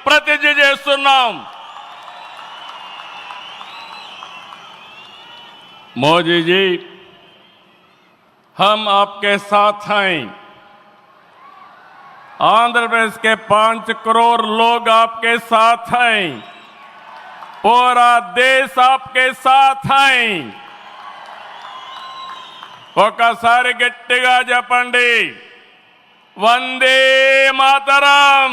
प्रतिज्ञ చేస్తున్నాం। मोदी जी, हम आपके साथ हैं। आंध्र प्रदेश के 5 करोड़ लोग आपके साथ हैं। पूरा देश आपके साथ हैं। ఒకసారి గట్టిగా చెప్పండి, వందే మాతరం,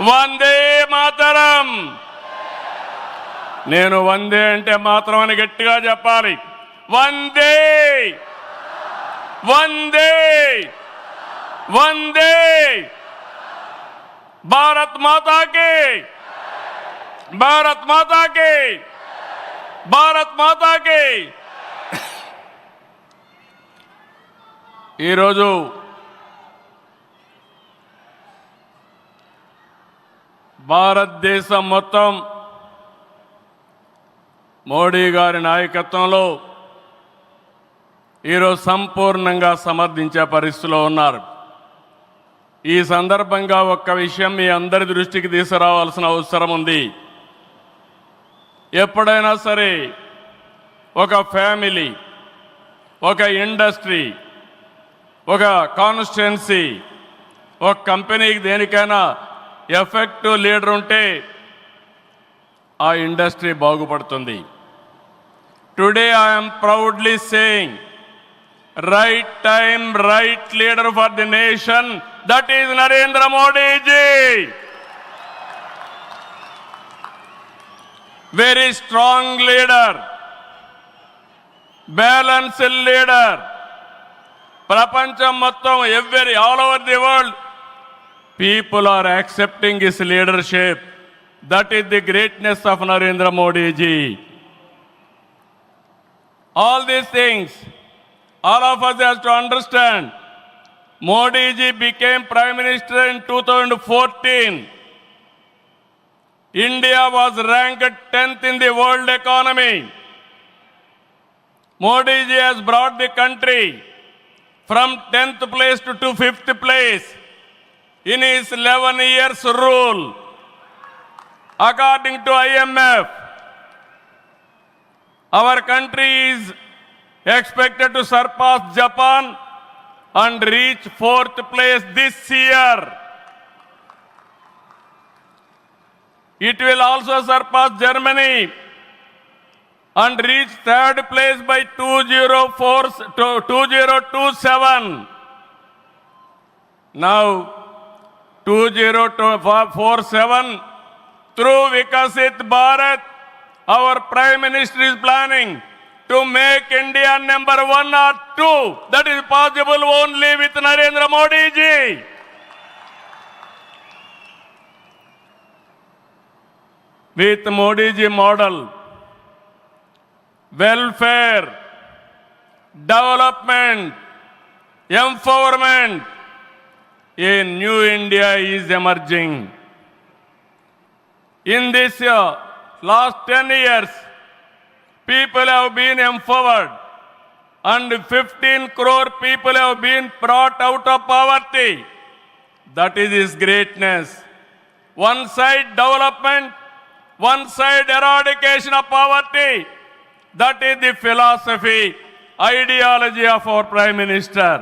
వందే మాతరం। నేను వందే అంటే మాత్రం అని గట్టిగా చెప్పాలి। వందే వందే వందే భారత్ మాతా కి, భారత్ మాతా కి, భారత్ మాతా కి। ఈరోజు భారతదేశం మొత్తం మోడీ గారి నాయకత్వంలో ఈరోజు సంపూర్ణంగా సమర్థించే పరిస్థితిలో ఉన్నారు। ఈ సందర్భంగా ఒక్క విషయం మీ అందరి దృష్టికి తీసుకురావాల్సిన అవసరం ఉంది। ఎప్పుడైనా సరే ఒక ఫ్యామిలీ, ఒక ఇండస్ట్రీ, ఒక కాన్స్టిట్యుయెన్సీ, ఒక కంపెనీకి దేనికైనా ఎఫెక్టివ్ లీడర్ ఉంటే ఆ ఇండస్ట్రీ బాగుపడుతుంది। Today I am proudly saying, right time, right leader for the nation, that is Narendra Modi ji. Very strong leader, balanced leader. Prapancham mottam, all over the world, people are accepting his leadership. That is the greatness of Narendra Modi ji. All these things, all of us have to understand. Modi ji became Prime Minister in 2014. India was ranked 10th in the world economy. Modi ji has brought the country from 10th place to 5th place in his 11 years rule. According to IMF, our country is expected to surpass Japan and reach 4th place this year. It will also surpass Germany and reach 3rd place by 2027. Now 2047, through Vikasit Bharat, our Prime Minister is planning to make India number 1 or 2. That is possible only with Narendra Modi ji. With Modi ji model, welfare, development, empowerment, a new India is emerging. In this last 10 years, people have been empowered and 15 crore people have been brought out of poverty. That is his greatness. One side development, one side eradication of poverty. That is the philosophy, ideology of our Prime Minister.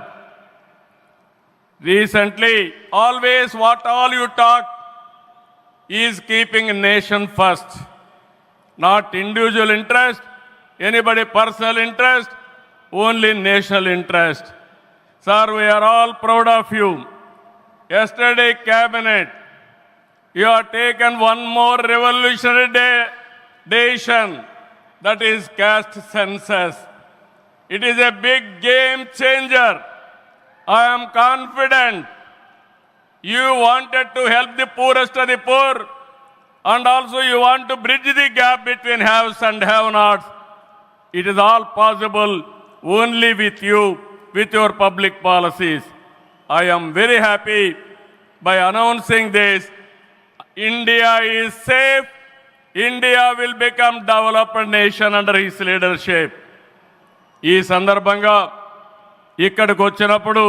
Recently, always what all you talk is keeping nation first, not individual interest, anybody personal interest, only national interest. Sir, we are all proud of you. Yesterday cabinet, you have taken one more revolutionary decision, that is caste census. It is a big game changer. I am confident you wanted to help the poorest of the poor, and also you want to bridge the gap between haves and have-nots. It is all possible only with you, with your public policies. I am very happy by announcing this. India is safe. India will become developed nation under his leadership. ఈ సందర్భంగా ఇక్కడికి వచ్చినప్పుడు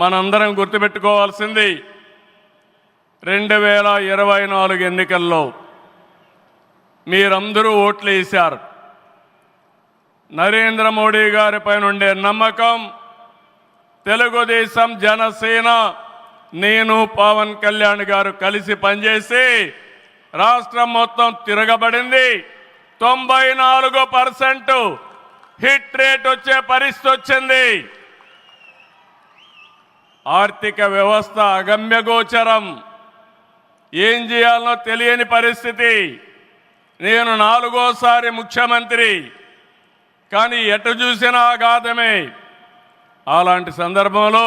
మనందరం గుర్తుపెట్టుకోవాల్సింది, 2024 ఎన్నికల్లో మీరందరూ ఓట్లు వేశారు. నరేంద్ర మోడీ గారిపై ఉండే నమ్మకం, తెలుగుదేశం, జనసేన, నేను, పవన్ కళ్యాణ్ గారు కలిసి పనిచేసి రాష్ట్రం మొత్తం తిరగబడింది. 94% హిట్ రేట్ వచ్చే పరిస్థితి వచ్చింది. ఆర్థిక వ్యవస్థ అగమ్యగోచరం, ఏం చేయాలనో తెలియని పరిస్థితి. నేను 4వ ముఖ్యమంత్రి, కానీ ఎటు చూసినా ఆఘాతమే. అలాంటి సందర్భంలో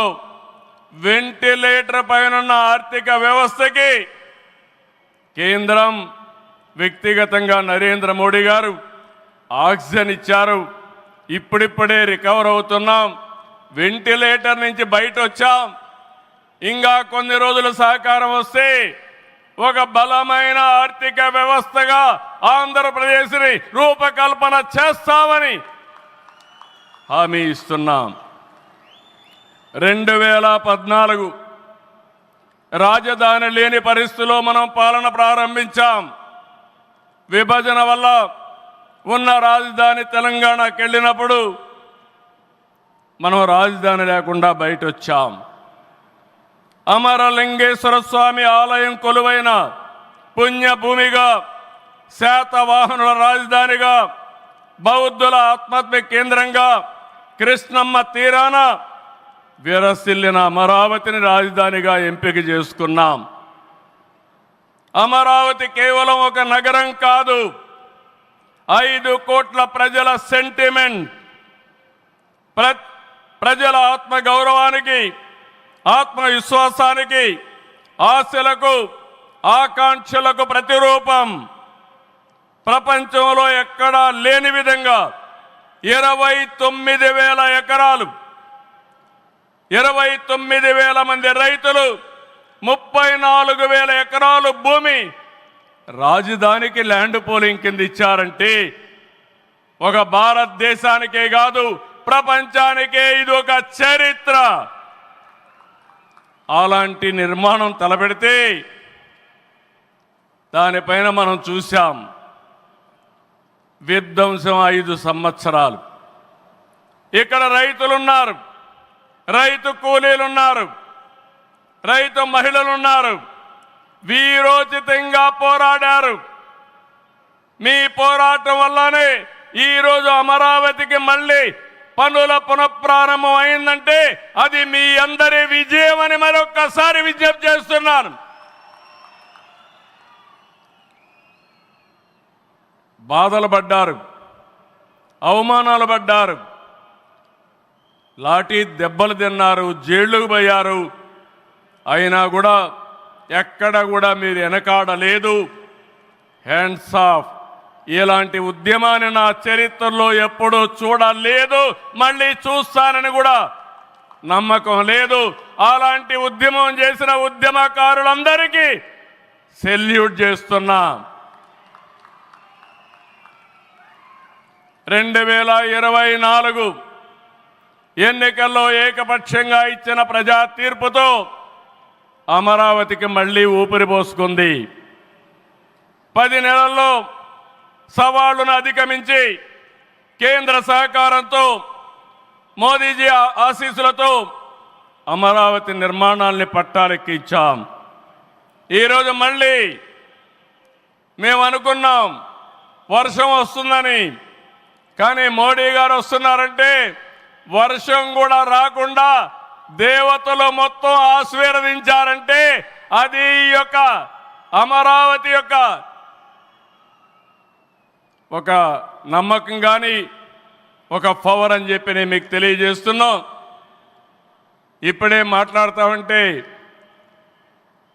వెంటిలేటర్ పైనున్న ఆర్థిక వ్యవస్థకి కేంద్రం, వ్యక్తిగతంగా నరేంద్ర మోడీ గారు ఆక్సిజన్ ఇచ్చారు. ఇప్పుడిప్పుడే రికవర్ అవుతున్నాం, వెంటిలేటర్ నుంచి బయట వచ్చాం. ఇంకా కొన్ని రోజులు సహకారం వస్తే ఒక బలమైన ఆర్థిక వ్యవస్థగా ఆంధ్రప్రదేశ్ని రూపకల్పన చేస్తామని హామీ ఇస్తున్నాం. 2014 రాజధాని లేని పరిస్థితిలో మనం పాలన ప్రారంభించాం. విభజన వల్ల ఉన్న రాజధాని తెలంగాణకి వెళ్ళినప్పుడు మనం రాజధాని లేకుండా బయట వచ్చాం. అమరలింగేశ్వర స్వామి ఆలయం కొలువైన పుణ్యభూమిగా, శాతవాహనుల రాజధానిగా, బౌద్ధుల ఆత్మహత్య కేంద్రంగా, కృష్ణమ్మ తీరాన విరసిల్లిన అమరావతిని రాజధానిగా ఎంపిక చేసుకున్నాం. అమరావతి కేవలం ఒక నగరం కాదు, 5 కోట్ల ప్రజల సెంటిమెంట్. ప్రజల ఆత్మగౌరవానికి, ఆత్మవిశ్వాసానికి, ఆశలకు, ఆకాంక్షలకు ప్రతిరూపం. ప్రపంచంలో ఎక్కడా లేని విధంగా 29,000 ఎకరాలు, 29,000 మంది రైతులు, 34,000 ఎకరాలు భూమి రాజధానికి ల్యాండ్ పోలింగ్ కింద ఇచ్చారంటే ఒక భారతదేశానికే కాదు, ప్రపంచానికే ఇది ఒక చరిత్ర. అలాంటి నిర్మాణం తలపెడితే దానిపైన మనం చూశాం విధ్వంసం 5 సంవత్సరాలు. ఇక్కడ రైతులున్నారు, రైతు కూలీలున్నారు, రైతు మహిళలున్నారు, వీరోచితంగా పోరాడారు. మీ పోరాటం వల్లనే ఈరోజు అమరావతికి మళ్ళీ పనుల పునఃప్రారంభం అయిందంటే అది మీ అందరి విజయం అని మరొక్కసారి విజ్ఞప్తి చేస్తున్నాను. బాధలు పడ్డారు, అవమానాలు పడ్డారు, లాఠీ దెబ్బలు తిన్నారు, జైళ్లకు పోయారు. అయినా కూడా ఎక్కడ కూడా మీరు వెనకాడలేదు. Hands of. ఇలాంటి ఉద్యమాన్ని నా చరిత్రలో ఎప్పుడూ చూడలేదు, మళ్ళీ చూస్తానని కూడా నమ్మకం లేదు. అలాంటి ఉద్యమం చేసిన ఉద్యమకారులందరికీ సెల్యూట్ చేస్తున్నా. 2024 ఎన్నికల్లో ఏకపక్షంగా ఇచ్చిన ప్రజా తీర్పుతో అమరావతికి మళ్ళీ ఊపిరి పోసుకుంది. 10 నెలల్లో సవాళ్లను అధిగమించి కేంద్ర సహకారంతో, మోదీజీ ఆశీస్సులతో అమరావతి నిర్మాణాల్ని పట్టాలెక్కించాం. ఈరోజు మళ్ళీ మేము అనుకున్నాం వర్షం వస్తుందని, కానీ మోడీ గారు వస్తున్నారంటే వర్షం కూడా రాకుండా దేవతలు మొత్తం ఆశీర్వదించారంటే అది ఈ యొక్క అమరావతి యొక్క ఒక నమ్మకం కానీ ఒక పవర్ అని చెప్పి నేను మీకు తెలియజేస్తున్నాం. ఇప్పుడే మాట్లాడుతామంటే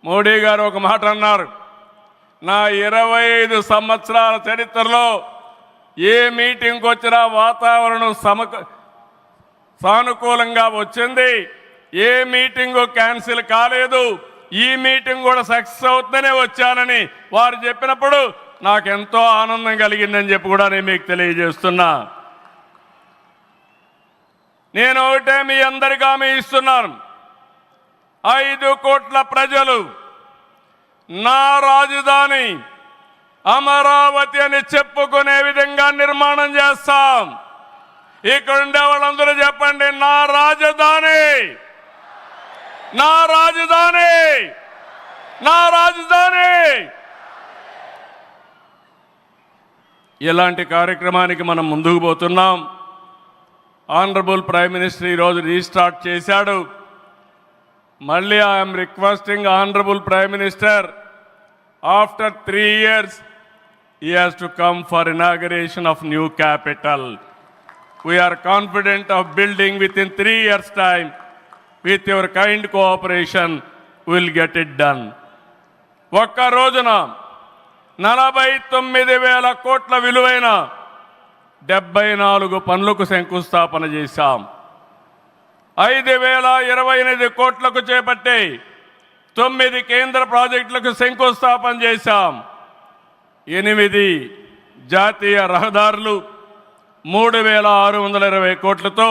మోడీ గారు ఒక మాట అన్నారు, నా 25 సంవత్సరాల చరిత్రలో ఏ మీటింగ్కి వచ్చినా వాతావరణం సానుకూలంగా వచ్చింది, ఏ మీటింగు క్యాన్సిల్ కాలేదు, ఈ మీటింగ్ కూడా సక్సెస్ అవుతుందనే వచ్చానని వారు చెప్పినప్పుడు నాకెంతో ఆనందం కలిగిందని చెప్పి కూడా నేను మీకు తెలియజేస్తున్నా. నేను ఒకటే మీ అందరికీ హామీ ఇస్తున్నాను, 5 కోట్ల ప్రజలు నా రాజధాని అమరావతి అని చెప్పుకునే విధంగా నిర్మాణం చేస్తాం. ఇక్కడ ఉండే వాళ్ళందరూ చెప్పండి, నా రాజధాని, నా రాజధాని, నా రాజధాని. ఇలాంటి కార్యక్రమానికి మనం ముందుకు పోతున్నాం. ఆనరబుల్ ప్రైమ్ మినిస్టర్ ఈరోజు రీస్టార్ట్ చేశాడు. మళ్ళీ I'm requesting honourable prime minister, after 3 years he has to come for inauguration of new capital. We are confident of building within 3 years time. With your kind cooperation we will get it done. ఒక్క రోజున 49,000 కోట్ల విలువైన 74 పనులకు శంకుస్థాపన చేశాం. 5,028 కోట్లకు చేపట్టి 9 కేంద్ర ప్రాజెక్టులకు శంకుస్థాపన చేశాం. 8 జాతీయ రహదారులు 3,620 కోట్లతో